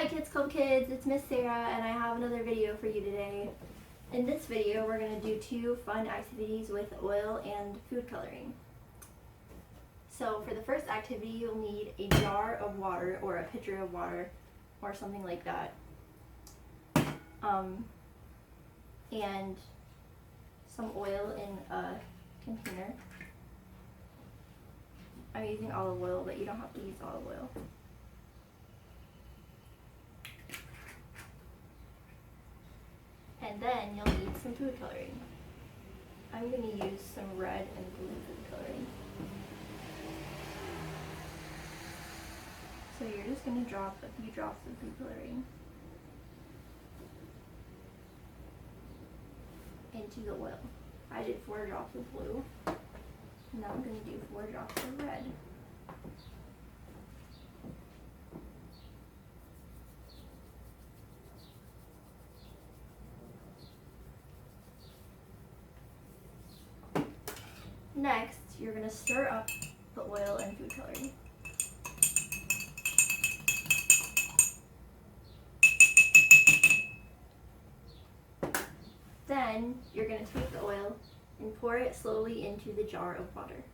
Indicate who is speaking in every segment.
Speaker 1: Kids Club Kids, it's Miss Sarah and I have another video for you today. In this video we're going to do 2 fun activities with oil and food coloring. So for the first activity you'll need a jar of water or a pitcher of water or something like that. And some oil in a container. I'm using olive oil, but you don't have to use olive oil. And then you'll need some food coloring. I'm going to use some red and blue food coloring. So you're just going to drop a few drops of food coloring into the oil. I did 4 drops of blue. Now I'm going to do 4 drops of red. Next, you're going to stir up the oil and food coloring. Then, you're going to take the oil and pour it slowly into the jar of water.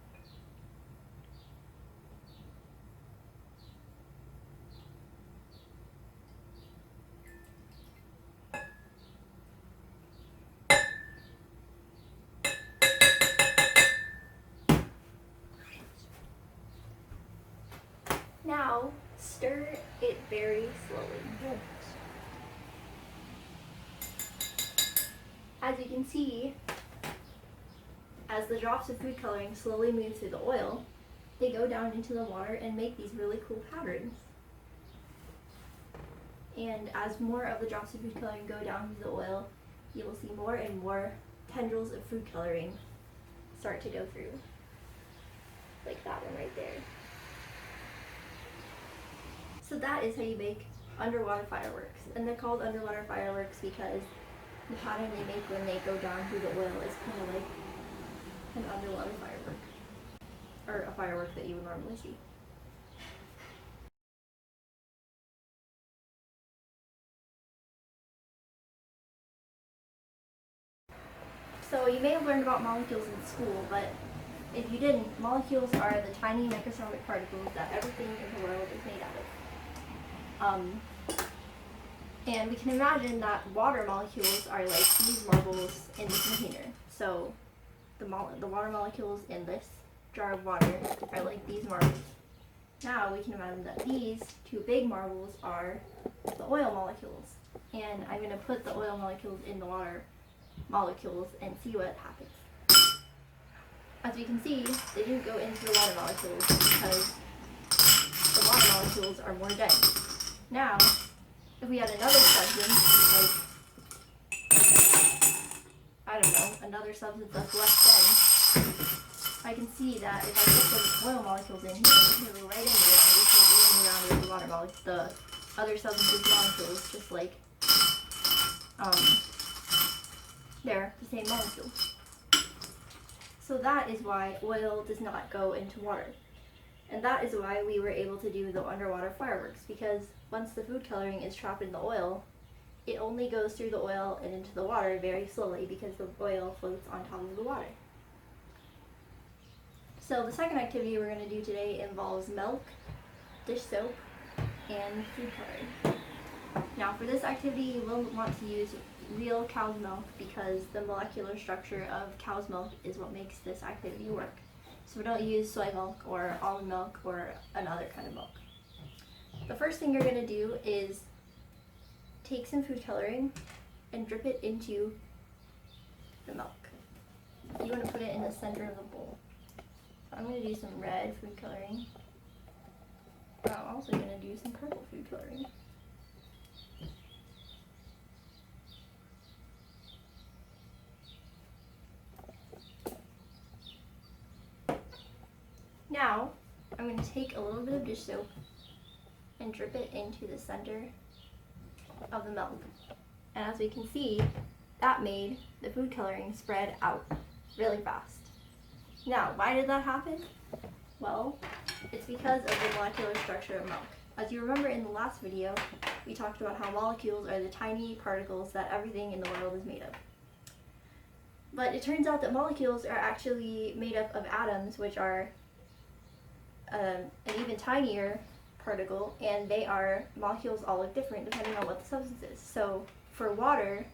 Speaker 1: Now, stir it very slowly. As you can see, as the drops of food coloring slowly move through the oil, they go down into the water and make these really cool patterns. And as more of the drops of food coloring go down into the oil, you will see more and more tendrils of food coloring start to go through. Like that one right there. So that is how you make underwater fireworks. And they're called underwater fireworks because the pattern they make when they go down through the oil is kind of like an underwater firework. Or a firework that you would normally see. So you may have learned about molecules in school, but if you didn't, molecules are the tiny microscopic particles that everything in the world is made out of. And we can imagine that water molecules are like these marbles in the container. So the water molecules in this jar of water are like these marbles. Now we can imagine that these 2 big marbles are the oil molecules. And I'm going to put the oil molecules in the water molecules and see what happens. As we can see, they didn't go into the water molecules because the water molecules are more dense. Now, if we had another substance, like, I don't know, another substance that's less dense, I can see that if I put the oil molecules in here, they can go right in there and we can roll around with the water molecules, the other substances molecules, just like, they're the same molecule. So that is why oil does not go into water. And that is why we were able to do the underwater fireworks, because once the food coloring is trapped in the oil, it only goes through the oil and into the water very slowly because the oil floats on top of the water. So the second activity we're going to do today involves milk, dish soap, and food coloring. Now for this activity you will want to use real cow's milk because the molecular structure of cow's milk is what makes this activity work. So we don't use soy milk or almond milk or another kind of milk. The first thing you're going to do is take some food coloring and drip it into the milk. You want to put it in the center of the bowl. So I'm going to do some red food coloring. I'm also going to do some purple food coloring. Now, I'm going to take a little bit of dish soap and drip it into the center of the milk. And as we can see, that made the food coloring spread out really fast. Now, why did that happen? Well, it's because of the molecular structure of milk. as you remember in the last video, we talked about how molecules are the tiny particles that everything in the world is made of. But it turns out that molecules are actually made up of atoms, which are an even tinier particle, and molecules all look different depending on what the substance is. So for water,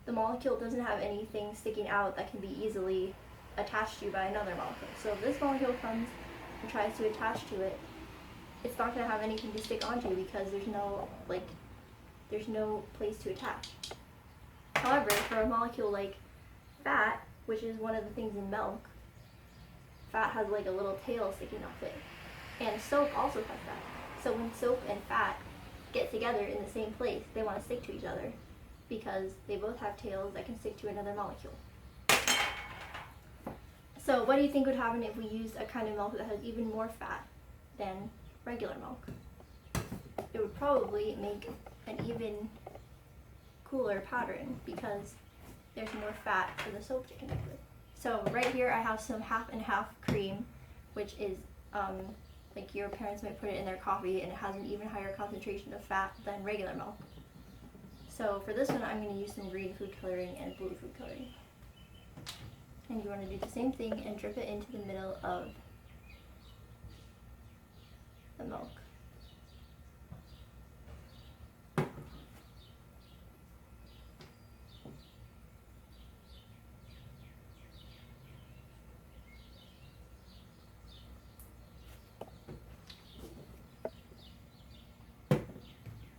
Speaker 1: the molecule doesn't have anything sticking out that can be easily attached to by another molecule. So if this molecule comes and tries to attach to it, it's not going to have anything to stick onto because there's no place to attach. However, for a molecule like fat, which is one of the things in milk, fat has like a little tail sticking off it. And soap also has that. So when soap and fat get together in the same place, they want to stick to each other because they both have tails that can stick to another molecule. So what do you think would happen if we used a kind of milk that has even more fat than regular milk? It would probably make an even cooler pattern because there's more fat for the soap to connect with. So right here I have some half and half cream, which is like your parents might put it in their coffee, and it has an even higher concentration of fat than regular milk. So for this one I'm going to use some green food coloring and blue food coloring. And you want to do the same thing and drip it into the middle of the milk.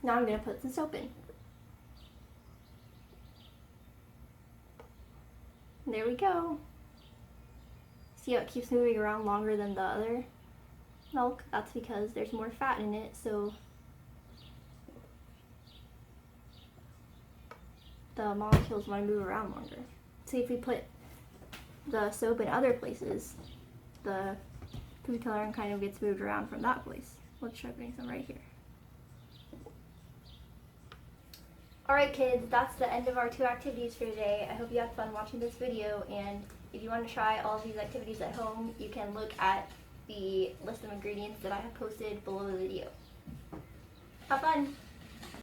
Speaker 1: Now I'm going to put the soap in. There we go. See how it keeps moving around longer than the other milk? That's because there's more fat in it, so the molecules want to move around longer. See, if we put the soap in other places, the food coloring kind of gets moved around from that place. Let's try putting some right here. Alright kids, that's the end of our 2 activities for today. I hope you had fun watching this video, and if you want to try all of these activities at home, you can look at the list of ingredients that I have posted below the video. Have fun!